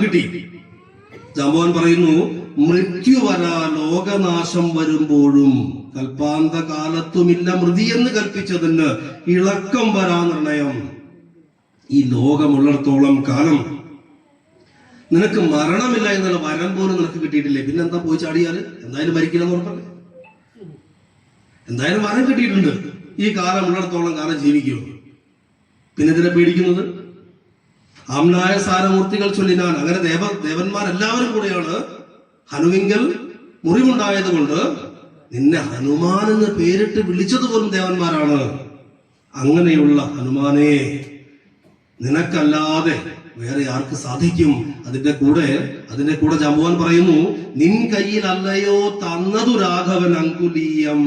കിട്ടി. ജാമ്പവാൻ പറയുന്നു, മൃത്യു വരാ ലോകനാശം വരുമ്പോഴും കൽപ്പാന്ത കാലത്തുമില്ല മൃതി എന്ന് കൽപ്പിച്ചതിന് ഇളക്കം വരാ നിർണയം. ഈ ലോകമുള്ളിടത്തോളം കാലം നിനക്ക് മരണമില്ല എന്നുള്ള വരം പോലും നിനക്ക് കിട്ടിയിട്ടില്ലേ, പിന്നെ എന്താ പോയി ചാടിയാല്? എന്തായാലും മരിക്കില്ലെന്ന് ഉറപ്പല്ലേ? എന്തായാലും വരം കിട്ടിയിട്ടുണ്ട്, ഈ കാലം ഉള്ളിടത്തോളം കാലം ജീവിക്കും. പിന്നെ ഇതിനെ പേടിക്കുന്നത്? ആംനായ സാരമൂർത്തികൾ ചൊല്ലിനാൻ. അങ്ങനെ ദേവന്മാരെല്ലാവരും കൂടെയാണ് ഹനുവിങ്കൽ മുറിവുണ്ടായത് കൊണ്ട് നിന്നെ ഹനുമാൻ എന്ന് പേരിട്ട് വിളിച്ചതുപോലും ദേവന്മാരാണ്. അങ്ങനെയുള്ള ഹനുമാനെ നിനക്കല്ലാതെ വേറെ ആർക്ക് സാധിക്കും? അതിന്റെ കൂടെ ജാമ്പവാൻ പറയുന്നു, നിൻ കയ്യിൽ അല്ലയോ തന്നതു രാഘവൻ അങ്കുലീയം.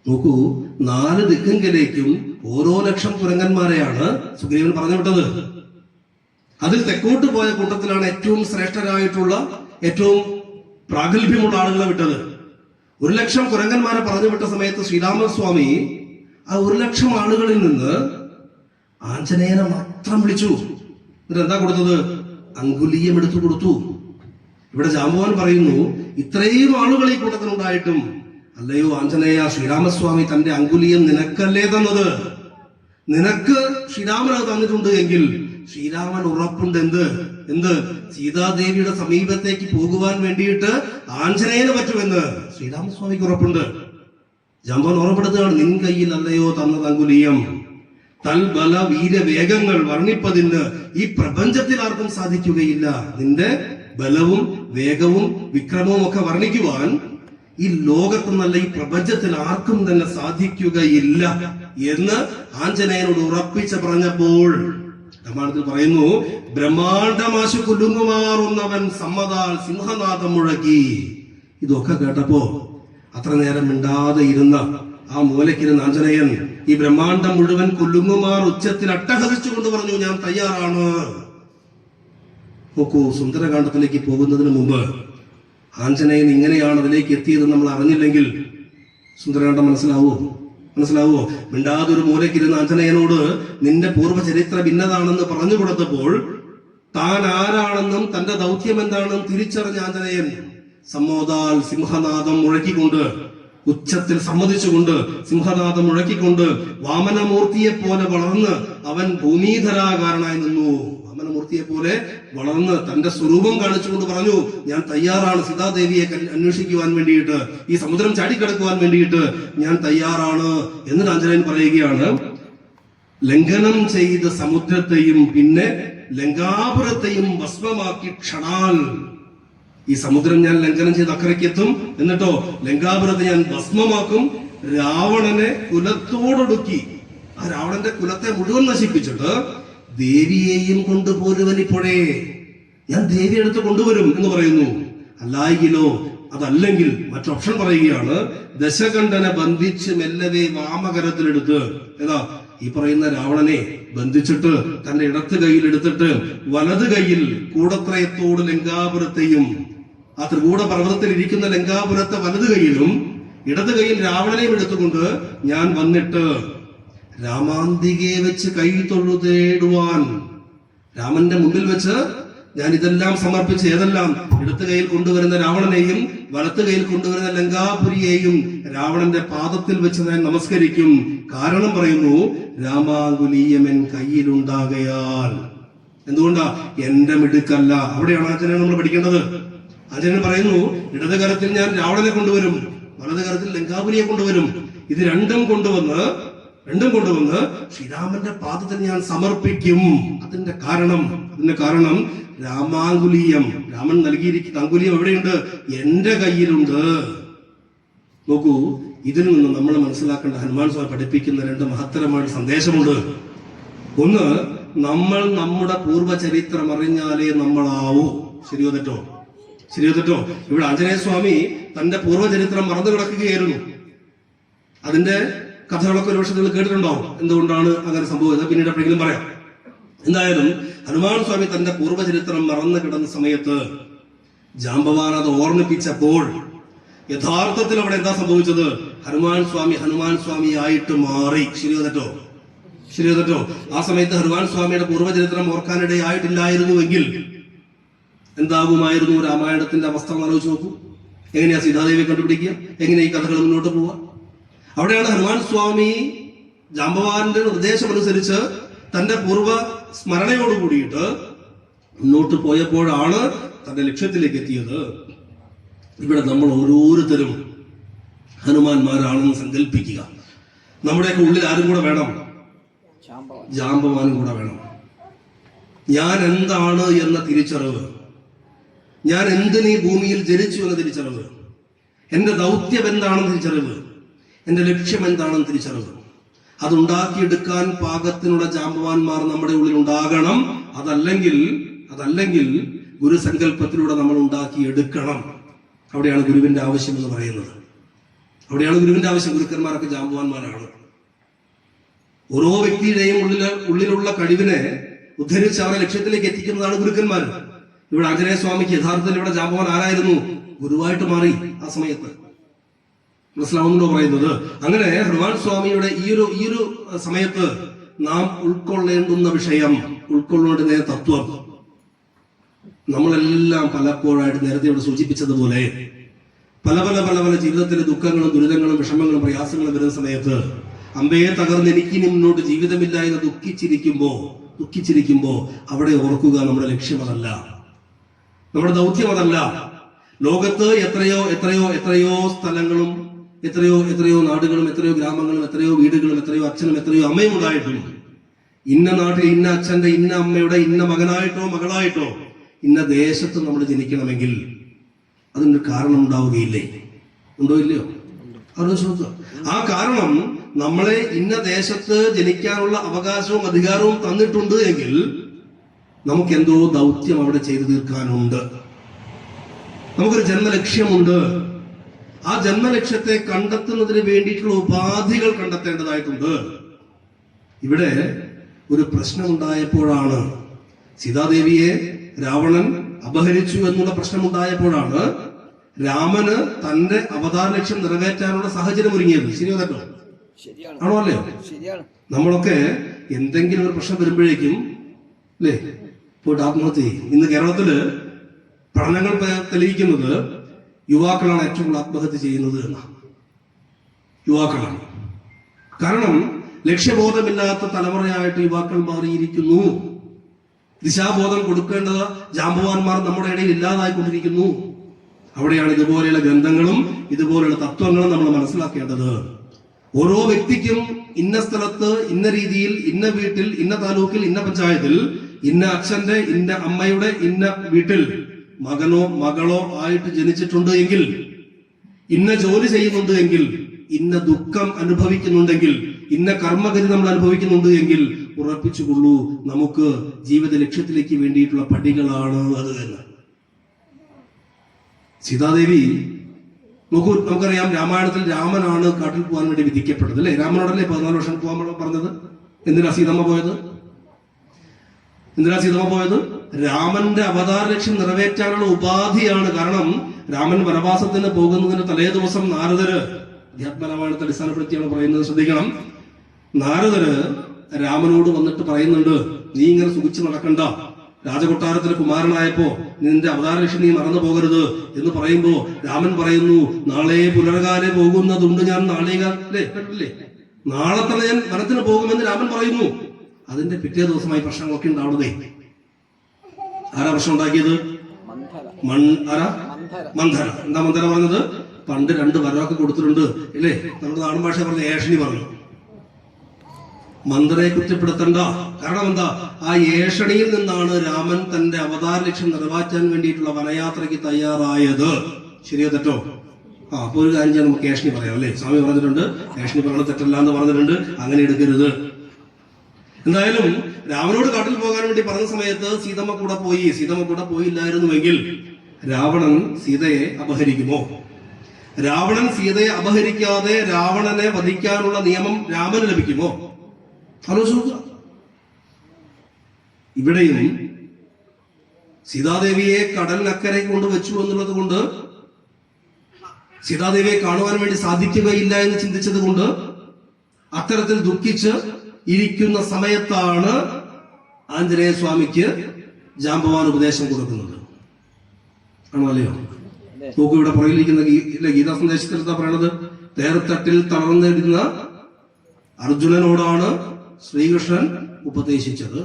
നോക്കൂ, 4 ദിക്കിലേക്കും ഓരോ ലക്ഷം കുരങ്ങന്മാരെയാണ് സുഗ്രീവൻ പറഞ്ഞു വിട്ടത്. അതിൽ തെക്കോട്ട് പോയ കൂട്ടത്തിലാണ് ഏറ്റവും ശ്രേഷ്ഠരായിട്ടുള്ള, ഏറ്റവും പ്രാഗൽഭ്യമുള്ള ആളുകളെ വിട്ടത്. 1,00,000 കുരങ്ങന്മാരെ പറഞ്ഞു വിട്ട സമയത്ത് ശ്രീരാമസ്വാമി ആ 1,00,000 ആളുകളിൽ നിന്ന് ആഞ്ജനേയനെ മാത്രം വിളിച്ചു. എന്നിട്ട് എന്താ കൊടുത്തത്? അങ്കുലീയം എടുത്തു കൊടുത്തു. ഇവിടെ ജാമ്പവാൻ പറയുന്നു, ഇത്രയും ആളുകൾ ഈ കൂട്ടത്തിനുണ്ടായിട്ടും അല്ലയോ ആഞ്ജനേയ, ശ്രീരാമസ്വാമി തന്റെ അങ്കുലീയം നിനക്കല്ലേ തന്നത്? നിനക്ക് ശ്രീരാമൻ അത് തന്നിട്ടുണ്ട് എങ്കിൽ ശ്രീരാമൻ ഉറപ്പുണ്ട് എന്ത് സീതാദേവിയുടെ സമീപത്തേക്ക് പോകുവാൻ വേണ്ടിയിട്ട് ആഞ്ജനേയന് പറ്റുമെന്ന് ശ്രീരാമസ്വാമിക്ക് ഉറപ്പുണ്ട്. ജാമ്പവാൻ ഓർമ്മപ്പെടുത്തുകയാണ്, നിൻ കയ്യിൽ അല്ലയോ തന്നത് അങ്കുലീയം. തൽബല വീരവേഗങ്ങൾ വർണ്ണിപ്പതിന് ഈ പ്രപഞ്ചത്തിൽ ആർക്കും സാധിക്കുകയില്ല. നിന്റെ ബലവും വേഗവും വിക്രമവും ഒക്കെ വർണ്ണിക്കുവാൻ ഈ ലോകത്തെന്നല്ല ഈ പ്രപഞ്ചത്തിൽ ആർക്കും തന്നെ സാധിക്കുകയില്ല എന്ന് ആഞ്ജനേയനോട് ഉറപ്പിച്ച് പറഞ്ഞപ്പോൾ രാമായണത്തിൽ പറയുന്നു, ബ്രഹ്മാണ്ഡമാശു കുലുങ്ങുമാറുന്നവൻ സമ്മതാൽ സിംഹനാഥം മുഴക്കി. ഇതൊക്കെ കേട്ടപ്പോ അത്ര നേരം മിണ്ടാതെ ഇരുന്ന ആ മൂലക്കിരുന്ന ആഞ്ജനേയൻ ഈ ബ്രഹ്മാണ്ഡം മുഴുവൻ കുലുങ്ങുമാർ ഉച്ചത്തിൽ അട്ടഹസിച്ചുകൊണ്ട് പറഞ്ഞു, ഞാൻ തയ്യാറാണ്. നോക്കൂ, സുന്ദരകാണ്ഡത്തിലേക്ക് പോകുന്നതിന് മുമ്പ് ആഞ്ജനേയൻ ഇങ്ങനെയാണ് അതിലേക്ക് എത്തിയത് നമ്മൾ അറിഞ്ഞില്ലെങ്കിൽ സുന്ദരകാണ്ഡം മനസ്സിലാവോ? മിണ്ടാതൊരു മൂലക്കിരുന്ന ആഞ്ജനേയനോട് നിന്റെ പൂർവ്വചരിത്ര ഭിന്നതാണെന്ന് പറഞ്ഞു കൊടുത്തപ്പോൾ താൻ ആരാണെന്നും തന്റെ ദൗത്യം എന്താണെന്നും തിരിച്ചറിഞ്ഞ ആഞ്ജനേയൻ സമ്മോദാൽ സിംഹനാഥം മുഴക്കിക്കൊണ്ട്, ഉച്ചത്തിൽ സമ്മതിച്ചുകൊണ്ട് സിംഹനാഥം മുഴക്കിക്കൊണ്ട് വാമനമൂർത്തിയെ പോലെ വളർന്ന് അവൻ ഭൂമിധരാകാരനായി നിന്നു. വാമനമൂർത്തിയെ പോലെ വളർന്ന് തന്റെ സ്വരൂപം കാണിച്ചുകൊണ്ട് പറഞ്ഞു, ഞാൻ തയ്യാറാണ് സീതാദേവിയെ അന്വേഷിക്കുവാൻ വേണ്ടിയിട്ട്, ഈ സമുദ്രം ചാടിക്കിടക്കുവാൻ വേണ്ടിയിട്ട് ഞാൻ തയ്യാറാണ് എന്ന് ആഞ്ജനേയൻ പറയുകയാണ്. ലംഘനം ചെയ്ത സമുദ്രത്തെയും പിന്നെ ലങ്കാപുരത്തെയും ഭസ്മമാക്കി ക്ഷണാൽ. ഈ സമുദ്രം ഞാൻ ലംഘനം ചെയ്ത് അക്കരയ്ക്കെത്തും, എന്നിട്ടോ ലങ്കാപുരത്തെ ഞാൻ ഭസ്മമാക്കും. രാവണനെ കുലത്തോടൊടുക്കി, ആ രാവണന്റെ കുലത്തെ മുഴുവൻ നശിപ്പിച്ചിട്ട് ദേവിയെയും കൊണ്ടുപോരുവൻ ഇപ്പോഴേ. ഞാൻ ദേവി എടുത്ത് കൊണ്ടുവരും എന്ന് പറയുന്നു. അല്ലായെങ്കിലോ, അതല്ലെങ്കിൽ മറ്റൊപ്ഷൻ പറയുകയാണ്, ദശകണ്ഠനെ ബന്ധിച്ച് മെല്ലവേ വാമകരത്തിലെടുത്ത്, ഏതാ ഈ പറയുന്ന രാവണനെ ബന്ധിച്ചിട്ട് തന്റെ ഇടത്ത് കൈയിൽ എടുത്തിട്ട് വലത് കൈയിൽ കൂടത്രയത്തോട് ലങ്കാപുരത്തെയും, ആ ത്രികൂട പർവ്വതത്തിൽ ഇരിക്കുന്ന ലങ്കാപുരത്തെ വലത് കൈയിലും ഇടത് കൈയിൽ രാവണനെയും എടുത്തുകൊണ്ട് ഞാൻ വന്നിട്ട് രാമാന്തികയെ വെച്ച് കൈ തൊഴുതേടുവാൻ, രാമന്റെ മുമ്പിൽ വെച്ച് ഞാൻ ഇതെല്ലാം സമർപ്പിച്ച്, ഏതെല്ലാം ഇടത്ത് കയ്യിൽ കൊണ്ടുവരുന്ന രാവണനെയും വലത്ത് കയ്യിൽ കൊണ്ടുവരുന്ന ലങ്കാപുരിയെയും രാവണന്റെ പാദത്തിൽ വെച്ച് ഞാൻ നമസ്കരിക്കും. കാരണം പറയുന്നു, രാമാങ്കുലീയമൻ കയ്യിലുണ്ടാകയാൽ. എന്തുകൊണ്ടാ? എന്റെ മിടുക്കല്ല. അവിടെയാണ് ആഞ്ജനേയൻ നമ്മൾ പഠിക്കേണ്ടത്. ആഞ്ജനേയൻ പറയുന്നു, ഇടത് കരത്തിൽ ഞാൻ രാവണനെ കൊണ്ടുവരും, വലത് കരത്തിൽ ലങ്കാപുരിയെ കൊണ്ടുവരും. ഇത് രണ്ടും കൊണ്ടുവന്ന് ശ്രീരാമന്റെ പാദത്തിൽ ഞാൻ സമർപ്പിക്കും. അതിന്റെ കാരണം രാമാങ്കുലീയം, രാമൻ നൽകിയിരിക്കുന്ന അങ്കുലീയം എവിടെയുണ്ട്? എന്റെ കയ്യിലുണ്ട്. നോക്കൂ, ഇതിൽ നിന്ന് നമ്മൾ മനസ്സിലാക്കേണ്ട ഹനുമാൻ സ്വാമി പഠിപ്പിക്കുന്ന 2 മഹത്തരമായ സന്ദേശമുണ്ട്. ഒന്ന്, നമ്മൾ നമ്മുടെ പൂർവ്വചരിത്രം അറിഞ്ഞാലേ നമ്മളാവൂ. ശരിയോ തെറ്റോ? ഇവിടെ ആഞ്ജനേയ സ്വാമി തന്റെ പൂർവ്വചരിത്രം മറന്നു കിടക്കുകയായിരുന്നു. അതിന്റെ കഥകളൊക്കെ ഒരു വർഷം നിങ്ങൾ കേട്ടിട്ടുണ്ടാവും. എന്തുകൊണ്ടാണ് അങ്ങനെ സംഭവിച്ചത് പിന്നീട് എപ്പോഴെങ്കിലും പറയാം. എന്തായാലും ഹനുമാൻ സ്വാമി തന്റെ പൂർവ്വചരിത്രം മറന്നു കിടന്ന സമയത്ത് ജാമ്പവാൻ അത് ഓർമ്മിപ്പിച്ചപ്പോൾ യഥാർത്ഥത്തിൽ അവിടെ എന്താ സംഭവിച്ചത്? ഹനുമാൻ സ്വാമി ആയിട്ട് മാറി. ശരിയോ തെറ്റോ? ശരിയോ തെറ്റോ? ആ സമയത്ത് ഹനുമാൻ സ്വാമിയുടെ പൂർവ്വചരിത്രം ഓർക്കാനിടയായിട്ടില്ലായിരുന്നുവെങ്കിൽ എന്താകുമായിരുന്നു രാമായണത്തിന്റെ അവസ്ഥ എന്ന് ആലോചിച്ച് നോക്കൂ. എങ്ങനെയാ സീതാദേവിയെ കണ്ടുപിടിക്കുക? എങ്ങനെയാ ഈ കഥകൾ മുന്നോട്ട് പോവുക? അവിടെയാണ് ഹനുമാൻ സ്വാമി ജാമ്പവാന്റെ നിർദ്ദേശമനുസരിച്ച് തന്റെ പൂർവ്വ സ്മരണയോട് കൂടിയിട്ട് മുന്നോട്ട് പോയപ്പോഴാണ് തന്റെ ലക്ഷ്യത്തിലേക്ക് എത്തിയത്. ഇവിടെ നമ്മൾ ഓരോരുത്തരും ഹനുമാന്മാരാണെന്ന് സങ്കല്പിക്കുക. നമ്മുടെയൊക്കെ ഉള്ളിൽ ആരും കൂടെ വേണം? ജാമ്പവാനും കൂടെ വേണം. ഞാൻ എന്താണ് എന്ന തിരിച്ചറിവ്, ഞാൻ എന്തിന് ഈ ഭൂമിയിൽ ജനിച്ചു എന്ന തിരിച്ചറിവ്, എന്റെ ദൗത്യം എന്താണെന്ന് തിരിച്ചറിവ്, എന്റെ ലക്ഷ്യം എന്താണെന്ന് തിരിച്ചറിവ്, അതുണ്ടാക്കിയെടുക്കാൻ പാകത്തിനുള്ള ജാമ്പവാന്മാർ നമ്മുടെ ഉള്ളിൽ ഉണ്ടാകണം. അതല്ലെങ്കിൽ ഗുരുസങ്കല്പത്തിലൂടെ നമ്മൾ ഉണ്ടാക്കിയെടുക്കണം. അവിടെയാണ് ഗുരുവിന്റെ ആവശ്യം എന്ന് പറയുന്നത്. അവിടെയാണ് ഗുരുവിന്റെ ആവശ്യം. ഗുരുക്കന്മാരൊക്കെ ജാമ്പവാന്മാരാണ്. ഓരോ വ്യക്തിയുടെയും ഉള്ളിലുള്ള കഴിവിനെ ഉദ്ധരിച്ച് അവരെ ലക്ഷ്യത്തിലേക്ക് എത്തിക്കുന്നതാണ് ഗുരുക്കന്മാർ. ഇവിടെ ആഞ്ജനേയ സ്വാമിക്ക് യഥാർത്ഥത്തിൽ ഇവിടെ ജാമ്പവാൻ ആരായിരുന്നു? ഗുരുവായിട്ട് മാറി ആ സമയത്ത്. മനസ്സിലാവുന്നുണ്ടോ പറയുന്നത്? അങ്ങനെ ഹനുമാൻ സ്വാമിയുടെ ഈ ഒരു സമയത്ത് നാം ഉൾക്കൊള്ളേണ്ടുന്ന വിഷയം, ഉൾക്കൊള്ളേണ്ടുന്ന തത്വം, നമ്മളെല്ലാം പലപ്പോഴായിട്ട് നേരത്തെ ഇവിടെ സൂചിപ്പിച്ചതുപോലെ പല പല പല പല ജീവിതത്തിലെ ദുഃഖങ്ങളും ദുരിതങ്ങളും വിഷമങ്ങളും പ്രയാസങ്ങളും വരുന്ന സമയത്ത് അമ്പയെ തകർന്ന് എനിക്കിനി മുന്നോട്ട് ജീവിതമില്ല എന്ന് ദുഃഖിച്ചിരിക്കുമ്പോ അവിടെ ഓർക്കുക, നമ്മുടെ ലക്ഷ്യം അതല്ല, നമ്മുടെ ദൗത്യം അതല്ല. ലോകത്ത് എത്രയോ എത്രയോ എത്രയോ സ്ഥലങ്ങളും എത്രയോ നാടുകളും എത്രയോ ഗ്രാമങ്ങളും എത്രയോ വീടുകളും എത്രയോ അച്ഛനും എത്രയോ അമ്മയും ഉണ്ടായിട്ടും ഇന്ന നാട്ടിൽ ഇന്ന അച്ഛന്റെ ഇന്ന അമ്മയുടെ ഇന്ന മകനായിട്ടോ മകളായിട്ടോ ഇന്ന ദേശത്ത് നമ്മൾ ജനിക്കണമെങ്കിൽ അതിനൊരു കാരണം ഉണ്ടാവുകയില്ലേ? ഉണ്ടോ ഇല്ലയോ? ആലോചിച്ച് ആ കാരണം നമ്മളെ ഇന്ന ദേശത്ത് ജനിക്കാനുള്ള അവകാശവും അധികാരവും തന്നിട്ടുണ്ട് എങ്കിൽ നമുക്ക് എന്തോ ദൗത്യം അവിടെ ചെയ്തു തീർക്കാനുണ്ട്. നമുക്കൊരു ജന്മലക്ഷ്യമുണ്ട്. ആ ജന്മലക്ഷ്യത്തെ കണ്ടെത്തുന്നതിന് വേണ്ടിയിട്ടുള്ള ഉപാധികൾ കണ്ടെത്തേണ്ടതായിട്ടുണ്ട്. ഇവിടെ ഒരു പ്രശ്നമുണ്ടായപ്പോഴാണ്, സീതാദേവിയെ രാവണൻ അപഹരിച്ചു എന്നുള്ള പ്രശ്നമുണ്ടായപ്പോഴാണ് രാമന് തന്റെ അവതാര ലക്ഷ്യം നിറവേറ്റാനുള്ള സാഹചര്യം ഒരുങ്ങിയത്. ശരിയോ തെറ്റോ? ആണോ അല്ലയോ? നമ്മളൊക്കെ എന്തെങ്കിലും ഒരു പ്രശ്നം വരുമ്പോഴേക്കും അല്ലേ പോയിട്ട് ആത്മഹത്യ ചെയ്യും. ഇന്ന് കേരളത്തില് പഠനങ്ങൾ തെളിയിക്കുന്നത് യുവാക്കളാണ് ഏറ്റവും കൂടുതൽ ആത്മഹത്യ ചെയ്യുന്നത് എന്നാണ്. യുവാക്കളാണ്. കാരണം ലക്ഷ്യബോധമില്ലാത്ത തലമുറയായിട്ട് യുവാക്കൾ മാറിയിരിക്കുന്നു. ദിശാബോധം കൊടുക്കേണ്ടത് ജാമ്പവാന്മാർ നമ്മുടെ ഇടയിൽ ഇല്ലാതായിക്കൊണ്ടിരിക്കുന്നു. അവിടെയാണ് ഇതുപോലെയുള്ള ഗ്രന്ഥങ്ങളും ഇതുപോലെയുള്ള തത്വങ്ങളും നമ്മൾ മനസ്സിലാക്കേണ്ടത്. ഓരോ വ്യക്തിക്കും ഇന്ന സ്ഥലത്ത് ഇന്ന രീതിയിൽ ഇന്ന വീട്ടിൽ ഇന്ന താലൂക്കിൽ ഇന്ന പഞ്ചായത്തിൽ ഇന്ന അച്ഛന്റെ ഇന്ന അമ്മയുടെ ഇന്ന വീട്ടിൽ മകനോ മകളോ ആയിട്ട് ജനിച്ചിട്ടുണ്ട് എങ്കിൽ, ഇന്ന ജോലി ചെയ്യുന്നുണ്ട് എങ്കിൽ, ഇന്ന ദുഃഖം അനുഭവിക്കുന്നുണ്ടെങ്കിൽ, ഇന്ന കർമ്മഗതി നമ്മൾ അനുഭവിക്കുന്നുണ്ട് എങ്കിൽ ഉറപ്പിച്ചുകൊള്ളൂ, നമുക്ക് ജീവിത ലക്ഷ്യത്തിലേക്ക് വേണ്ടിയിട്ടുള്ള പടികളാണ് അത് എന്ന്. സീതാദേവി നോക്കൂ, നമുക്കറിയാം രാമായണത്തിൽ രാമനാണ് കാട്ടിൽ പോകാൻ വേണ്ടി വിധിക്കപ്പെട്ടത് അല്ലെ? രാമനോടല്ലേ 14 വർഷം പോകാൻ പറഞ്ഞത്? എന്തിനാ സീതമ്മ പോയത്? രാമന്റെ അവതാര ലക്ഷ്യം നിറവേറ്റാനുള്ള ഉപാധിയാണ്. കാരണം രാമൻ വനവാസത്തിന് പോകുന്നതിന് തലേ ദിവസം നാരദര്, അധ്യാത്മരാമായണത്തെ അടിസ്ഥാനപ്പെടുത്തിയാണ് പറയുന്നത്, ശ്രദ്ധിക്കണം. നാരദര് രാമനോട് വന്നിട്ട് പറയുന്നുണ്ട്, നീ ഇങ്ങനെ സുഖിച്ച് നടക്കണ്ട, രാജകൊട്ടാരത്തിലെ കുമാരനായപ്പോ നിന്റെ അവതാര ലക്ഷ്യം നീ മറന്നു പോകരുത് എന്ന് പറയുമ്പോ രാമൻ പറയുന്നു, നാളെ പുലർകാലെ പോകുന്നതുണ്ട് ഞാൻ, നാളെ തന്നെ ഞാൻ വനത്തിന് പോകുമെന്ന് രാമൻ പറയുന്നു. അതിന്റെ പിറ്റേ ദിവസമായി പ്രശ്നങ്ങളൊക്കെ ഉണ്ടാവുന്നതേ. ആരാ പ്രശ്നം ഉണ്ടാക്കിയത്? മന്ധര. എന്താ മന്ധര പറഞ്ഞത്? പണ്ട് 2 വരമൊക്കെ കൊടുത്തിട്ടുണ്ട് അല്ലേ? നമ്മുടെ നാടൻ ഭാഷ പറഞ്ഞ ഏഷണി പറഞ്ഞു. മന്ധരയെ കുറ്റപ്പെടുത്തണ്ട. കാരണം എന്താ? ആ ഏഷണിയിൽ നിന്നാണ് രാമൻ തന്റെ അവതാര ലക്ഷ്യം നിറവേറ്റാൻ വേണ്ടിയിട്ടുള്ള വനയാത്രയ്ക്ക് തയ്യാറായത്. ശരിയോ തെറ്റോ? അപ്പൊ ഒരു കാര്യം ചെയ്യാൻ നമുക്ക് ഏഷണി പറയാം അല്ലേ? സ്വാമി പറഞ്ഞിട്ടുണ്ട്, ഏഷണി പറയുന്നത് തെറ്റല്ല എന്ന് പറഞ്ഞിട്ടുണ്ട്. അങ്ങനെ എടുക്കരുത്. എന്തായാലും രാവണോട് കാട്ടിൽ പോകാൻ വേണ്ടി പറഞ്ഞ സമയത്ത് സീതമ്മ കൂടെ പോയില്ലായിരുന്നുവെങ്കിൽ രാവണൻ സീതയെ അപഹരിക്കുമോ? രാവണൻ സീതയെ അപഹരിക്കാതെ രാവണനെ വധിക്കാനുള്ള നിയമം രാമന് ലഭിക്കുമോ? ആലോചിക്കുക. ഇവിടെയും സീതാദേവിയെ കടലിനക്കരെ കൊണ്ടുവച്ചു എന്നുള്ളത് കൊണ്ട്, സീതാദേവിയെ കാണുവാൻ വേണ്ടി സാധിക്കുകയില്ല എന്ന് ചിന്തിച്ചത് കൊണ്ട്, അത്തരത്തിൽ ദുഃഖിച്ച് ഇരിക്കുന്ന സമയത്താണ് ആഞ്ജനേയ സ്വാമിക്ക് ജാംബവാൻ ഉപദേശം കൊടുക്കുന്നത്. ആണോ അല്ലയോ? നോക്കൂ, ഇവിടെ പുറകിലിരിക്കുന്ന ഗീതാ സന്ദേശത്തിൽ എന്താ പറയണത്? തേർത്തട്ടിൽ തളർന്നിരുന്ന അർജുനനോടാണ് ശ്രീകൃഷ്ണൻ ഉപദേശിച്ചത്.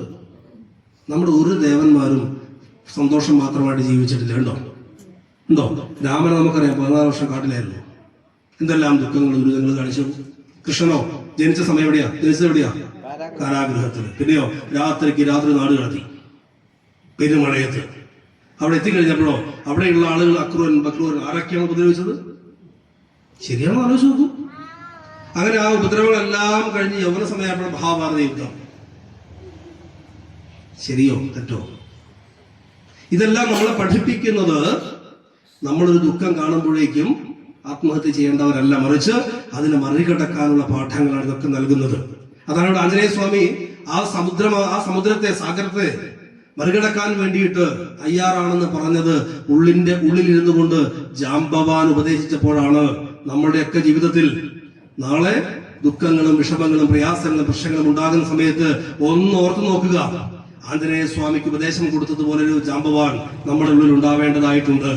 നമ്മുടെ ഒരു ദേവന്മാരും സന്തോഷം മാത്രമായിട്ട് ജീവിച്ചിട്ടില്ല. ഉണ്ടോ? രാമനെ നമുക്കറിയാം, 14 വർഷം കാട്ടിലായിരുന്നു. എന്തെല്ലാം ദുഃഖങ്ങൾ ദുരിതങ്ങൾ കാണിച്ചു. കൃഷ്ണനോ ജനിച്ച സമയം എവിടെയാ? ജനിച്ചത് എവിടെയാ? കാരാഗൃഹത്തില്. പിന്നെയോ രാത്രി നാട് കടത്തി പെരുമഴയത്ത്. അവിടെ എത്തിക്കഴിഞ്ഞപ്പോഴോ അവിടെയുള്ള ആളുകൾ അക്രൂരൻ ബക്രൂരൻ ആരൊക്കെയാണ് ഉപദ്രവിച്ചത്? ശരിയാണോ? ആലോചിച്ച് നോക്കൂ. അങ്ങനെ ആ ഉപദ്രവങ്ങളെല്ലാം കഴിഞ്ഞ് യൗവന സമയമായപ്പോൾ മഹാഭാരത യുദ്ധം. ശരിയോ തെറ്റോ? ഇതെല്ലാം നമ്മളെ പഠിപ്പിക്കുന്നത് നമ്മളൊരു ദുഃഖം കാണുമ്പോഴേക്കും ആത്മഹത്യ ചെയ്യേണ്ടവരല്ല, മറിച്ച് അതിനെ മറികടക്കാനുള്ള പാഠങ്ങളാണ് ഇതൊക്കെ നൽകുന്നത്. അതാണ് ഇവിടെ ആഞ്ജനേയ സ്വാമി ആ സമുദ്രത്തെ സാഗരത്തെ മറികടക്കാൻ വേണ്ടിയിട്ട് തയ്യാറാണെന്ന് പറഞ്ഞത് ഉള്ളിലിരുന്നു കൊണ്ട് ജാംബവാൻ ഉപദേശിച്ചപ്പോഴാണ്. നമ്മുടെയൊക്കെ ജീവിതത്തിൽ നാളെ ദുഃഖങ്ങളും വിഷമങ്ങളും പ്രയാസങ്ങളും പ്രശ്നങ്ങളും ഉണ്ടാകുന്ന സമയത്ത് ഒന്ന് ഓർത്തു നോക്കുക, ആഞ്ജനേയ സ്വാമിക്ക് ഉപദേശം കൊടുത്തതുപോലെ ഒരു ജാംബവാൻ നമ്മുടെ ഉള്ളിൽ ഉണ്ടാവേണ്ടതായിട്ടുണ്ട്.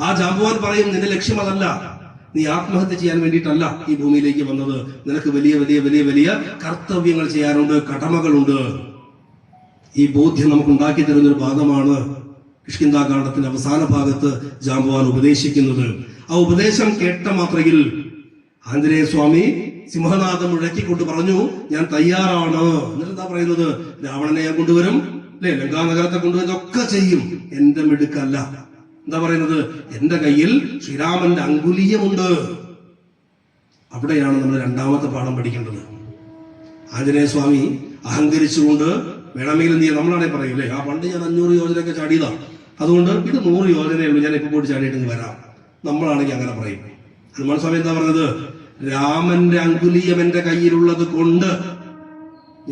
ആ ജാംബവാൻ പറയും, നിന്റെ ലക്ഷ്യം അതല്ല, നീ ആത്മഹത്യ ചെയ്യാൻ വേണ്ടിയിട്ടല്ല ഈ ഭൂമിയിലേക്ക് വന്നത്. നിനക്ക് വലിയ വലിയ വലിയ വലിയ കർത്തവ്യങ്ങൾ ചെയ്യാനുണ്ട്, കടമകളുണ്ട്. ഈ ബോധ്യം നമുക്ക് ഉണ്ടാക്കി തരുന്നൊരു ഭാഗമാണ് കിഷ്കിന്ധാകാണ്ഡത്തിന്റെ അവസാന ഭാഗത്ത് ജാംബവാൻ ഉപദേശിക്കുന്നത്. ആ ഉപദേശം കേട്ട മാത്രയിൽ ആഞ്ജനേയ സ്വാമി സിംഹനാഥം മുഴക്കിക്കൊണ്ട് പറഞ്ഞു, ഞാൻ തയ്യാറാണ്. എന്നിട്ട് എന്താ പറയുന്നത്? രാവണനെ ഞാൻ കൊണ്ടുവരും, അല്ലെ, ലങ്കാനഗരത്തെ കൊണ്ടുവരുന്നതൊക്കെ ചെയ്യും, എന്റെ മിടുക്കല്ല. എന്താ പറയുന്നത്? എന്റെ കയ്യിൽ ശ്രീരാമന്റെ അങ്കുലീയമുണ്ട്. അവിടെയാണ് നമ്മൾ രണ്ടാമത്തെ പാഠം പഠിക്കേണ്ടത്. ആഞ്ജനേയ സ്വാമി അഹങ്കരിച്ചുകൊണ്ട് വേണമെങ്കിൽ എന്ത് ചെയ്യാം? നമ്മളാണെ പറയൂലേ, ആ പണ്ട് ഞാൻ 500 യോജനയൊക്കെ ചാടിയതാ, അതുകൊണ്ട് ഇത് 100 യോജനയുള്ളൂ, ഞാൻ ഇപ്പൊ പോയിട്ട് ചാടിയിട്ട് വരാം. നമ്മളാണെങ്കിൽ അങ്ങനെ പറയും. ഹനുമാൻ സ്വാമി എന്താ പറഞ്ഞത്? രാമന്റെ അങ്കുലീയം എന്റെ കയ്യിലുള്ളത് കൊണ്ട്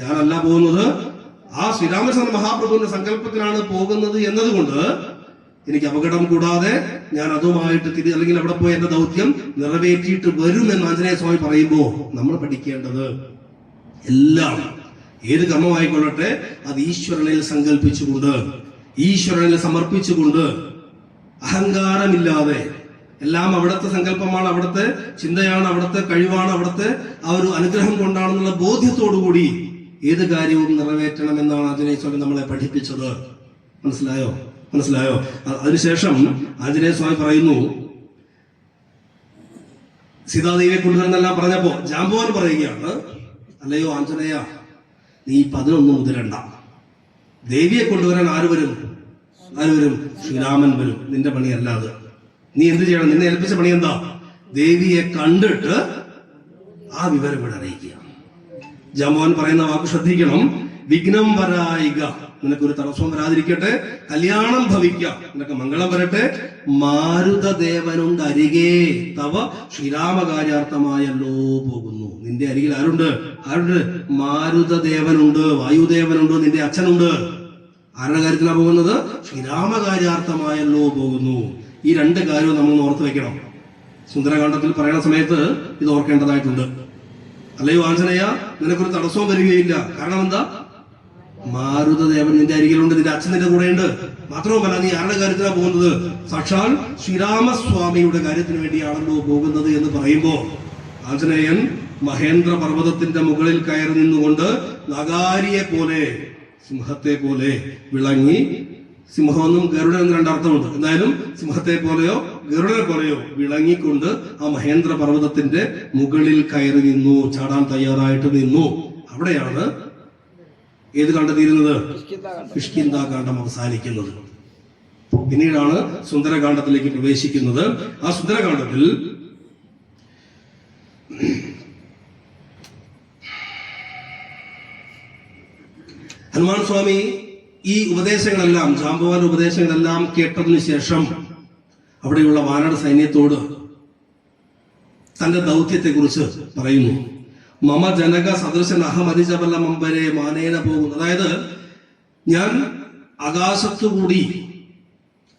ഞാനല്ല പോകുന്നത്, ആ ശ്രീരാമചന്ദ്ര മഹാപ്രഭുവിന്റെ സങ്കല്പത്തിലാണ് പോകുന്നത് എന്നതുകൊണ്ട് എനിക്ക് അപകടം കൂടാതെ ഞാൻ അതുമായിട്ട് അല്ലെങ്കിൽ അവിടെ പോയി എന്റെ ദൗത്യം നിറവേറ്റിയിട്ട് വരും എന്ന് ആഞ്ജനേയ സ്വാമി പറയുമ്പോ നമ്മൾ പഠിക്കേണ്ടത് എല്ലാം ഏത് കർമ്മമായിക്കൊള്ളട്ടെ അത് ഈശ്വരനിൽ സങ്കല്പിച്ചുകൊണ്ട്, ഈശ്വരനിൽ സമർപ്പിച്ചുകൊണ്ട്, അഹങ്കാരമില്ലാതെ, എല്ലാം അവിടുത്തെ സങ്കല്പമാണ്, അവിടുത്തെ ചിന്തയാണ്, അവിടുത്തെ കഴിവാണ്, അവിടുത്തെ ആ ഒരു അനുഗ്രഹം കൊണ്ടാണെന്നുള്ള ബോധ്യത്തോടുകൂടി ഏത് കാര്യവും നിറവേറ്റണമെന്നാണ് ആഞ്ജനേയ സ്വാമി നമ്മളെ പഠിപ്പിച്ചത്. മനസ്സിലായോ? അതിനുശേഷം ആഞ്ജനേയ സ്വാമി പറയുന്നു, സീതാദേവിയെ കൊണ്ടുവരുന്നെല്ലാം പറഞ്ഞപ്പോ ജാംബവാൻ പറയുകയാണ്, അല്ലയോ ആഞ്ജനേയ, നീ 11 മുതലണ്ട. ദേവിയെ കൊണ്ടുവരാൻ ആര് വരും? ശ്രീരാമൻ വരും. നിന്റെ പണിയല്ലാതെ. നീ എന്ത് ചെയ്യണം? നിന്നെ ഏൽപ്പിച്ച പണി എന്താ? ദേവിയെ കണ്ടിട്ട് ആ വിവരം ഇവിടെ അറിയിക്കുക. ജാംബവാൻ പറയുന്ന വാക്ക് ശ്രദ്ധിക്കണം. വിഘ്നം വരായിക, നിനക്കൊരു തടസ്സവും വരാതിരിക്കട്ടെ, കല്യാണം ഭവിക്ക, നിനക്ക് മംഗളം വരട്ടെ. മാരുതദേവനുണ്ട് അരികെ, തവ ശ്രീരാമകാര്യാർത്ഥമായല്ലോ പോകുന്നു. നിന്റെ അരികിൽ ആരുണ്ട്? മാരുതദേവനുണ്ട്, വായുദേവനുണ്ട്, നിന്റെ അച്ഛനുണ്ട്. ആരുടെ കാര്യത്തിലാണ് പോകുന്നത്? ശ്രീരാമകാര്യാർത്ഥമായല്ലോ പോകുന്നു. ഈ 2 കാര്യവും നമ്മൾ ഓർത്ത് വെക്കണം. സുന്ദരകാണ്ഡത്തിൽ പറയുന്ന സമയത്ത് ഇത് ഓർക്കേണ്ടതായിട്ടുണ്ട്. അല്ലയോ ആഞ്ജനേയ, നിനക്കൊരു തടസ്സവും വരികയില്ല. കാരണം എന്താ? മാരുതദേവൻ നിന്റെ അരികിലുണ്ട്, നിന്റെ അച്ഛൻ നിന്റെ കൂടെയുണ്ട്. മാത്രവുമല്ല, നീ ആരുടെ കാര്യത്തിലാണ് പോകുന്നത്? സാക്ഷാൽ ശ്രീരാമസ്വാമിയുടെ കാര്യത്തിന് വേണ്ടിയാണല്ലോ പോകുന്നത് എന്ന് പറയുമ്പോ ആഞ്ജനേയൻ മഹേന്ദ്ര പർവ്വതത്തിന്റെ മുകളിൽ കയറി നിന്നുകൊണ്ട് നഗാരിയെ പോലെ, സിംഹത്തെ പോലെ വിളങ്ങി, സിംഹമെന്നും ഗരുഡനെന്നും 2 അർത്ഥമുണ്ട്, എന്തായാലും സിംഹത്തെ പോലെയോ ഗരുഡനെ പോലെയോ വിളങ്ങിക്കൊണ്ട് ആ മഹേന്ദ്ര പർവ്വതത്തിന്റെ മുകളിൽ കയറി നിന്നു, ചാടാൻ തയ്യാറായിട്ട് നിന്നു. അവിടെയാണ് ഏത് കാണ്ഡം തീരുന്നത്? കിഷ്കിന്ധാകാണ്ഡം അവസാനിക്കുന്നത്. പിന്നീടാണ് സുന്ദരകാണ്ഡത്തിലേക്ക് പ്രവേശിക്കുന്നത്. ആ സുന്ദരകാണ്ഡത്തിൽ ഹനുമാൻ സ്വാമി ഈ ഉപദേശങ്ങളെല്ലാം, ജാംബവാന്റെ ഉപദേശങ്ങളെല്ലാം കേട്ടതിനു ശേഷം അവിടെയുള്ള വാനര സൈന്യത്തോട് തന്റെ ദൗത്യത്തെ കുറിച്ച് പറയുന്നു. മമ ജനക സദൃശൻ അഹമതിജബല മമ്പരെ മാനേന പോകുന്നു. അതായത് ഞാൻ ആകാശത്തുകൂടി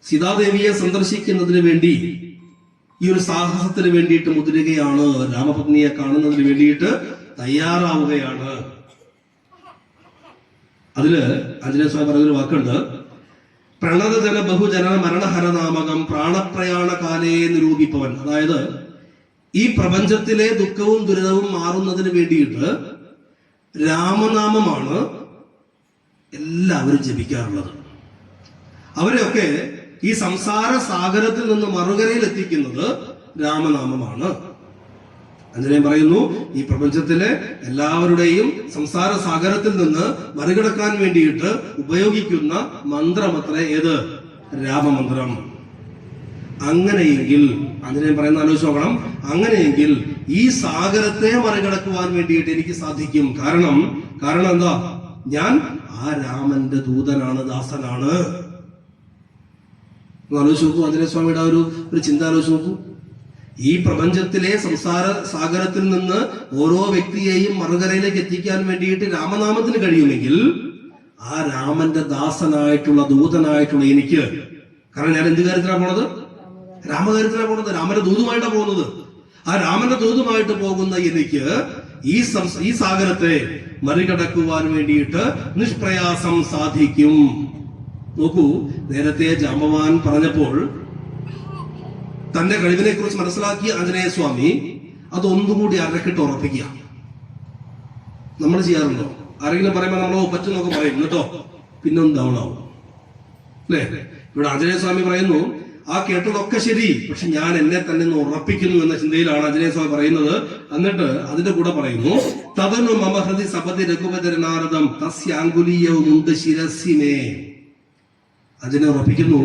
സീതാദേവിയെ സന്ദർശിക്കുന്നതിന് വേണ്ടി, ഈ ഒരു സാഹസത്തിന് വേണ്ടിയിട്ട് മുതിരുകയാണ്, രാമപത്നിയെ കാണുന്നതിന് വേണ്ടിയിട്ട് തയ്യാറാവുകയാണ്. അതില് ആഞ്ജനേയ സ്വാമി പറഞ്ഞൊരു വാക്കുണ്ട്, പ്രണതജന ബഹുജന മരണഹരനാമകം പ്രാണപ്രയാണ കാലേ നിരൂപിപ്പവൻ. അതായത് ഈ പ്രപഞ്ചത്തിലെ ദുഃഖവും ദുരിതവും മാറുന്നതിന് വേണ്ടിയിട്ട് രാമനാമമാണ് എല്ലാവരും ജപിക്കാറുള്ളത്. അവരെയൊക്കെ ഈ സംസാര സാഗരത്തിൽ നിന്ന് മറുകരയിൽ എത്തിക്കുന്നത് രാമനാമമാണ്. ആഞ്ജനേയൻ പറയുന്നു, ഈ പ്രപഞ്ചത്തിലെ എല്ലാവരുടെയും സംസാര സാഗരത്തിൽ നിന്ന് മറികടക്കാൻ വേണ്ടിയിട്ട് ഉപയോഗിക്കുന്ന മന്ത്രമത്രേ ഏത്? രാമമന്ത്രം. അങ്ങനെയെങ്കിൽ ആഞ്ജനേയൻ പറയുന്ന ആലോചിച്ച് നോക്കണം, അങ്ങനെയെങ്കിൽ ഈ സാഗരത്തെ മറികടക്കുവാൻ വേണ്ടിയിട്ട് എനിക്ക് സാധിക്കും. കാരണം എന്താ? ഞാൻ ആ രാമന്റെ ദൂതനാണ്, ദാസനാണ്. ആലോചിച്ച് നോക്കൂ, ആഞ്ജനേയ സ്വാമിയുടെ ഒരു ചിന്ത ആലോചിച്ച് നോക്കൂ. ഈ പ്രപഞ്ചത്തിലെ സംസാര സാഗരത്തിൽ നിന്ന് ഓരോ വ്യക്തിയെയും മറുകരയിലേക്ക് എത്തിക്കാൻ വേണ്ടിയിട്ട് രാമനാമത്തിന് കഴിയുമെങ്കിൽ ആ രാമന്റെ ദാസനായിട്ടുള്ള ദൂതനായിട്ടുള്ള എനിക്ക്, കാരണം ഞാൻ എന്ത് കാര്യത്തിലാണ് പോണത്? രാമകാര്യത്തിലാണ് പോണത്, രാമന്റെ ദൂതുമായിട്ടാണ് പോകുന്നത്. ആ രാമന്റെ ദൂതുമായിട്ട് പോകുന്ന എനിക്ക് ഈ സാഗരത്തെ മറികടക്കുവാൻ വേണ്ടിയിട്ട് നിഷ്പ്രയാസം സാധിക്കും. നോക്കൂ, നേരത്തെ ജാമ്പവാൻ പറഞ്ഞപ്പോൾ തന്റെ കഴിവിനെ കുറിച്ച് മനസ്സിലാക്കിയ ആഞ്ജനേയ സ്വാമി അതൊന്നുകൂടി അരക്കിട്ട് ഉറപ്പിക്കുക. നമ്മൾ ചെയ്യാറുണ്ടോ? ആരെങ്കിലും പറയുമ്പോൾ നമ്മളോ പറ്റുന്നൊക്കെ പറയും, കേട്ടോ, പിന്നെ ഒന്ന് ഡൗൺ ആവും, അല്ലേ? ഇവിടെ ആഞ്ജനേയ സ്വാമി പറയുന്നു, ആ കേട്ടതൊക്കെ ശരി, പക്ഷെ ഞാൻ എന്നെ തന്നെ ഒന്ന് ഉറപ്പിക്കുന്നു എന്ന ചിന്തയിലാണ് ആഞ്ജനേയ സ്വാമി പറയുന്നത്. എന്നിട്ട് അതിന്റെ കൂടെ പറയുന്നു, തദനു മമഹൃതി സപതി രഘുപതിരനാരദം തസ്യാങ്കുലീയവുമുണ്ട് ശിരസിനെ. ആഞ്ജനേയ ഉറപ്പിക്കുന്നു,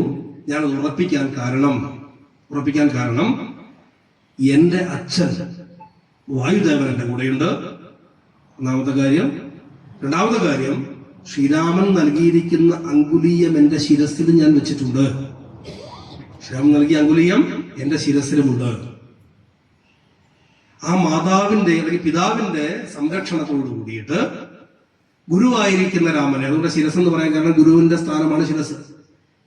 ഞാനത് ഉറപ്പിക്കാൻ കാരണം എന്റെ അച്ഛൻ വായുദേവൻ എന്റെ കൂടെയുണ്ട്, ഒന്നാമത്തെ കാര്യം. രണ്ടാമത്തെ കാര്യം, ശ്രീരാമൻ നൽകിയിരിക്കുന്ന അങ്കുലീയം എന്റെ ശിരസിൽ ഞാൻ വെച്ചിട്ടുണ്ട്. ശ്രീരാമൻ നൽകിയ അങ്കുലീയം എന്റെ ശിരസിലുമുണ്ട്. ആ മാതാവിന്റെ അല്ലെങ്കിൽ പിതാവിന്റെ സംരക്ഷണത്തോട് കൂടിയിട്ട് ഗുരുവായിരിക്കുന്ന രാമനെ, അതുകൊണ്ട് ശിരസ് എന്ന് പറയാൻ കാരണം ഗുരുവിന്റെ സ്ഥാനമാണ് ശിരസ്.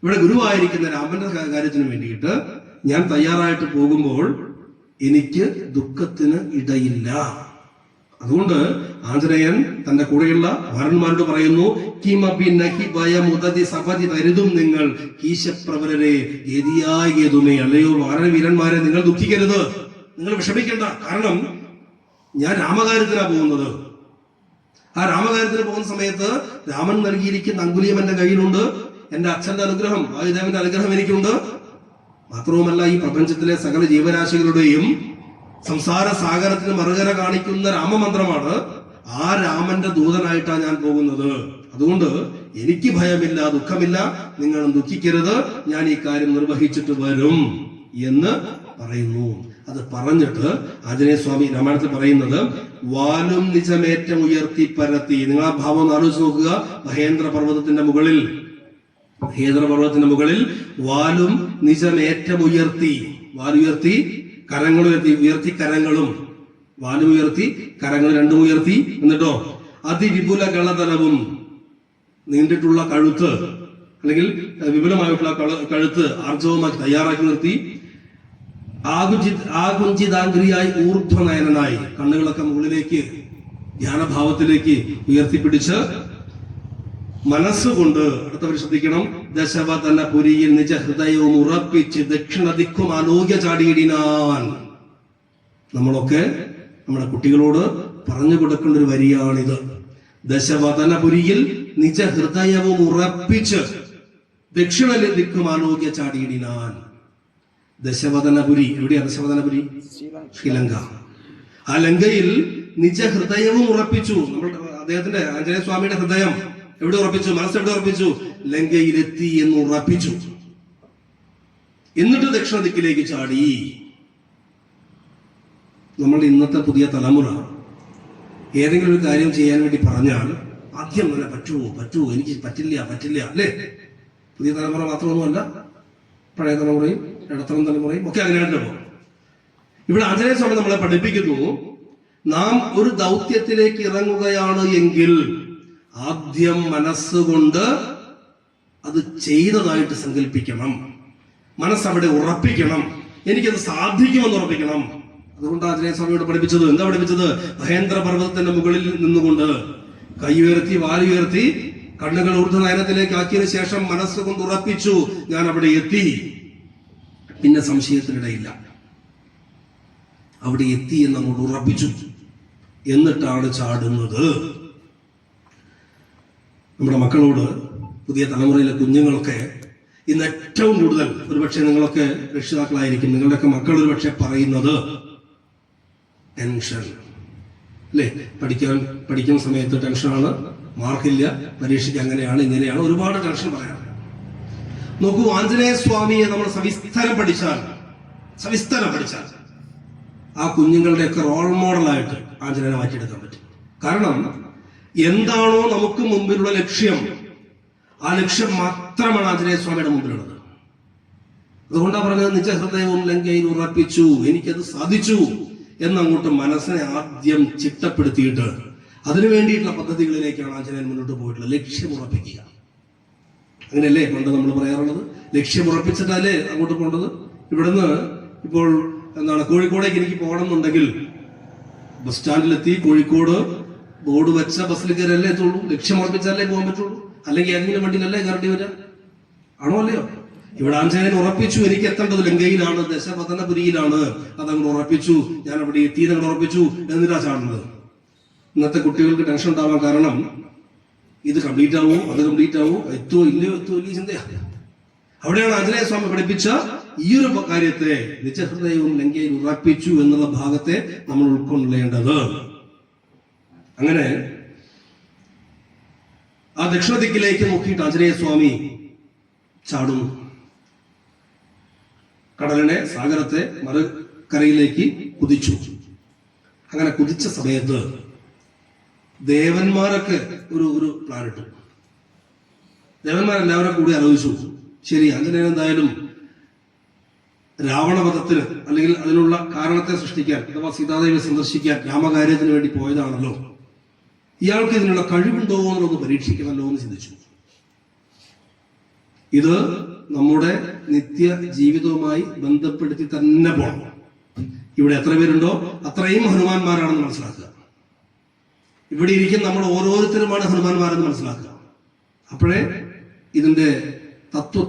ഇവിടെ ഗുരുവായിരിക്കുന്ന രാമന്റെ കാര്യത്തിന് വേണ്ടിയിട്ട് ഞാൻ തയ്യാറായിട്ട് പോകുമ്പോൾ എനിക്ക് ദുഃഖത്തിന് ഇടയില്ല. അതുകൊണ്ട് ആഞ്ജനേയൻ തന്റെ കൂടെയുള്ള വാരന്മാരോട് പറയുന്നു, കിമപി നഹി ഭയമുദതി സപതി തരുതും നിങ്ങൾ കീശപ്രവരരെ ഏതുമേ. അല്ലയോ വാരവീരന്മാരെ, നിങ്ങൾ ദുഃഖിക്കരുത്, നിങ്ങൾ വിഷമിക്കേണ്ട. കാരണം ഞാൻ രാമകാര്യത്തിനാ പോകുന്നത്. ആ രാമകാര്യത്തിന് പോകുന്ന സമയത്ത് രാമൻ നൽകിയിരിക്കുന്ന അങ്കുലീയം എന്റെ കയ്യിലുണ്ട്, എന്റെ അച്ഛന്റെ അനുഗ്രഹം, വായുദേവന്റെ അനുഗ്രഹം എനിക്കുണ്ട്. മാത്രവുമല്ല, ഈ പ്രപഞ്ചത്തിലെ സകല ജീവരാശികളുടെയും സംസാര സാഗരത്തിന് മറുകര കാണിക്കുന്ന രാമമന്ത്രമാണ്. ആ രാമന്റെ ദൂതനായിട്ടാണ് ഞാൻ പോകുന്നത്. അതുകൊണ്ട് എനിക്ക് ഭയമില്ല, ദുഃഖമില്ല, നിങ്ങളും ദുഃഖിക്കരുത്, ഞാൻ ഈ കാര്യം നിർവഹിച്ചിട്ട് വരും എന്ന് പറയുന്നു. അത് പറഞ്ഞിട്ട് ആഞ്ജനേയ സ്വാമി രാമായണത്തിൽ പറയുന്നത്, വാലും നിജമേറ്റം ഉയർത്തി പരത്തി. നിങ്ങൾ ആ ഭാവം ഒന്ന് ആലോചിച്ച് നോക്കുക. മഹേന്ദ്ര പർവ്വതത്തിന്റെ മുകളിൽ വാലും നിജമേറ്റം ഉയർത്തി, വാലുയർത്തി, ഉയർത്തി കരങ്ങളും, വാലുയർത്തി കരങ്ങൾ രണ്ടും ഉയർത്തി. എന്നിട്ടോ അതിവിപുല ഗളതലവും, നീണ്ടിട്ടുള്ള കഴുത്ത് അല്ലെങ്കിൽ വിപുലമായിട്ടുള്ള കഴുത്ത് ആർജവമാക്കി തയ്യാറാക്കി നിർത്തി. ആകുഞ്ചിതാംഗ്രിയായി ഊർധ്വനയനായി, കണ്ണുകളൊക്കെ മുകളിലേക്ക് ധ്യാനഭാവത്തിലേക്ക് ഉയർത്തിപ്പിടിച്ച് മനസ്സുകൊണ്ട്, അടുത്തവർ ശ്രദ്ധിക്കണം, ദശവതന പുരിയിൽ നിജ ഹൃദയവും ഉറപ്പിച്ച് ദക്ഷിണ ദിക്കും ആലോക്യ ചാടിയിടിനാൻ. നമ്മളൊക്കെ നമ്മുടെ കുട്ടികളോട് പറഞ്ഞു കൊടുക്കേണ്ട ഒരു വരിയാണിത്. ദശവതനപുരിയിൽ നിജ ഹൃദയവും ഉറപ്പിച്ച് ദക്ഷിണ ദിക്കും ആലോക്യ ചാടിയിടിനാൻ. ദശവതനപുരി എവിടെയാ? ദശവതനപുരി ശ്രീലങ്ക. ആ ലങ്കയിൽ നിജ ഹൃദയവും ഉറപ്പിച്ചു. അദ്ദേഹത്തിന്റെ ആഞ്ജനേയ സ്വാമിയുടെ ഹൃദയം എവിടെ ഉറപ്പിച്ചു? മനസ്സെവിടെ ഉറപ്പിച്ചു? ലങ്കയിലെത്തി എന്ന് ഉറപ്പിച്ചു. എന്നിട്ട് ദക്ഷിണ ദിക്കിലേക്ക് ചാടി. നമ്മളുടെ ഇന്നത്തെ പുതിയ തലമുറ ഏതെങ്കിലും ഒരു കാര്യം ചെയ്യാൻ വേണ്ടി പറഞ്ഞാൽ ആദ്യം തന്നെ പറ്റുമോ, എനിക്ക് പറ്റില്ല, അല്ലേ? പുതിയ തലമുറ മാത്രമൊന്നുമല്ല, പഴയ തലമുറയും ഇടത്തരം തലമുറയും ഒക്കെ അങ്ങനെയാണല്ലോ. ഇവിടെ ആഞ്ജനേയ സ്വാമി നമ്മളെ പഠിപ്പിക്കുന്നു, നാം ഒരു ദൗത്യത്തിലേക്ക് ഇറങ്ങുകയാണ് എങ്കിൽ ആദ്യം മനസ്സുകൊണ്ട് അത് ചെയ്തതായിട്ട് സങ്കല്പിക്കണം, മനസ്സവിടെ ഉറപ്പിക്കണം, എനിക്കത് സാധിക്കുമെന്ന് ഉറപ്പിക്കണം. അതുകൊണ്ട് ആഞ്ജനേയ സ്വാമിയോട് പഠിപ്പിച്ചത് മഹേന്ദ്ര പർവ്വതത്തിന്റെ മുകളിൽ നിന്നുകൊണ്ട് കൈ ഉയർത്തി, വാലുയർത്തി, കണ്ണുകൾ ഊർധ്വനയനത്തിലേക്ക് ആക്കിയതിനു ശേഷം മനസ്സുകൊണ്ട് ഉറപ്പിച്ചു, ഞാൻ അവിടെ എത്തി. പിന്നെ സംശയത്തിനിടയില്ല, അവിടെ എത്തി എന്ന് അങ്ങോട്ട് ഉറപ്പിച്ചു. എന്നിട്ടാണ് ചാടുന്നത്. നമ്മുടെ മക്കളോട്, പുതിയ തലമുറയിലെ കുഞ്ഞുങ്ങളൊക്കെ ഇന്ന് ഏറ്റവും കൂടുതൽ, ഒരുപക്ഷെ നിങ്ങളൊക്കെ രക്ഷിതാക്കളായിരിക്കും, നിങ്ങളുടെയൊക്കെ മക്കൾ ഒരുപക്ഷെ പറയുന്നത് ടെൻഷൻ അല്ലേ. പഠിക്കുന്ന സമയത്ത് ടെൻഷനാണ്, മാർക്കില്ല, പരീക്ഷയ്ക്ക് അങ്ങനെയാണ് ഇങ്ങനെയാണ്, ഒരുപാട് ടെൻഷൻ പറയാറ്. നോക്കൂ, ആഞ്ജനേയ സ്വാമിയെ നമ്മൾ സവിസ്തരം പഠിച്ചാൽ ആ കുഞ്ഞുങ്ങളുടെയൊക്കെ റോൾ മോഡലായിട്ട് ആഞ്ജനേയനെ മാറ്റിയെടുക്കാൻ പറ്റും. കാരണം എന്താണോ നമുക്ക് മുമ്പിലുള്ള ലക്ഷ്യം, ആ ലക്ഷ്യം മാത്രമാണ് ആഞ്ജനേയ സ്വാമിയുടെ മുമ്പിലുള്ളത്. അതുകൊണ്ടാണ് പറഞ്ഞത്, നിജഹൃദയവും ലങ്കയിൽ ഉറപ്പിച്ചു, എനിക്കത് സാധിച്ചു എന്നങ്ങോട്ട് മനസ്സിനെ ആദ്യം ചിട്ടപ്പെടുത്തിയിട്ട് അതിനു വേണ്ടിയിട്ടുള്ള പദ്ധതികളിലേക്കാണ് ആഞ്ജനേയൻ മുന്നോട്ട് പോയിട്ടുള്ളത്. ലക്ഷ്യമുറപ്പിക്കുക, അങ്ങനെയല്ലേ പണ്ട് നമ്മൾ പറയാറുള്ളത്? ലക്ഷ്യമുറപ്പിച്ചിട്ടല്ലേ അങ്ങോട്ട് പോകേണ്ടത്. ഇവിടുന്ന് ഇപ്പോൾ കോഴിക്കോടേക്ക് എനിക്ക് പോകണം എന്നുണ്ടെങ്കിൽ ബസ് സ്റ്റാൻഡിലെത്തി കോഴിക്കോട് ബോർഡ് വെച്ച ബസ്സിൽ കയറിയല്ലേ എത്തുള്ളൂ. ലക്ഷ്യമുറപ്പിച്ചാലേ പോകാൻ പറ്റുള്ളൂ. അല്ലെങ്കിൽ ഏതെങ്കിലും വണ്ടിയിലല്ലേ കയറേണ്ടി വരിക? ആണോ അല്ലയോ? ഇവിടെ ആഞ്ജനേയൻ ഉറപ്പിച്ചു, എനിക്ക് എത്തേണ്ടത് ലങ്കയിലാണ്, ദശപതനപുരിയിലാണ്. അതങ്ങോട്ട് ഉറപ്പിച്ചു, ഞാൻ അവിടെ എത്തിയതങ്ങോട്ട് ഉറപ്പിച്ചു. എന്നിട്ടാ ചാടുന്നത്. ഇന്നത്തെ കുട്ടികൾക്ക് ടെൻഷൻ ഉണ്ടാവാൻ കാരണം ഇത് കംപ്ലീറ്റ് ആവോ, അത് കംപ്ലീറ്റ് ആവോ, എത്തുവോ ഇല്ലയോ ചിന്തയാണ്. അവിടെയാണ് ആഞ്ജനേയ സ്വാമി പഠിപ്പിച്ച ഈ ഒരു കാര്യത്തെ, നിജഹൃദയവും ലങ്കയിൽ ഉറപ്പിച്ചു എന്നുള്ള ഭാഗത്തെ നമ്മൾ ഉൾക്കൊള്ളേണ്ടത്. അങ്ങനെ ആ ദക്ഷിണ ദിക്കിലേക്ക് നോക്കിയിട്ട് ആഞ്ജനേയ സ്വാമി ചാടുന്നു. കടലിനെ, സാഗരത്തെ മറുകരയിലേക്ക് കുതിച്ചു. അങ്ങനെ കുതിച്ച സമയത്ത് ദേവന്മാരൊക്കെ ഒരു പ്ലാൻ ഇട്ടു. ദേവന്മാരെല്ലാവരും കൂടി ആലോചിച്ചു, ശരി, ആഞ്ജനേയൻ എന്തായാലും രാവണവധത്തിന് അല്ലെങ്കിൽ അതിനുള്ള കാരണത്തെ സൃഷ്ടിക്കാൻ, അഥവാ സീതാദേവിയെ സന്ദർശിക്കാൻ രാമകാര്യത്തിന് വേണ്ടി പോയതാണല്ലോ, ഇയാൾക്ക് ഇതിനുള്ള കഴിവുണ്ടോ എന്നുള്ളത് പരീക്ഷിക്കണമല്ലോ എന്ന് ചിന്തിച്ചു. ഇത് നമ്മുടെ നിത്യ ജീവിതവുമായി ബന്ധപ്പെടുത്തി തന്നെ പോകണം. ഇവിടെ എത്ര പേരുണ്ടോ അത്രയും ഹനുമാന്മാരാണെന്ന് മനസ്സിലാക്കുക. ഇവിടെ ഇരിക്കുന്ന നമ്മൾ ഓരോരുത്തരുമാണ് ഹനുമാന്മാരെന്ന് മനസ്സിലാക്കുക. അപ്പോഴേ ഇതിന്റെ തത്വം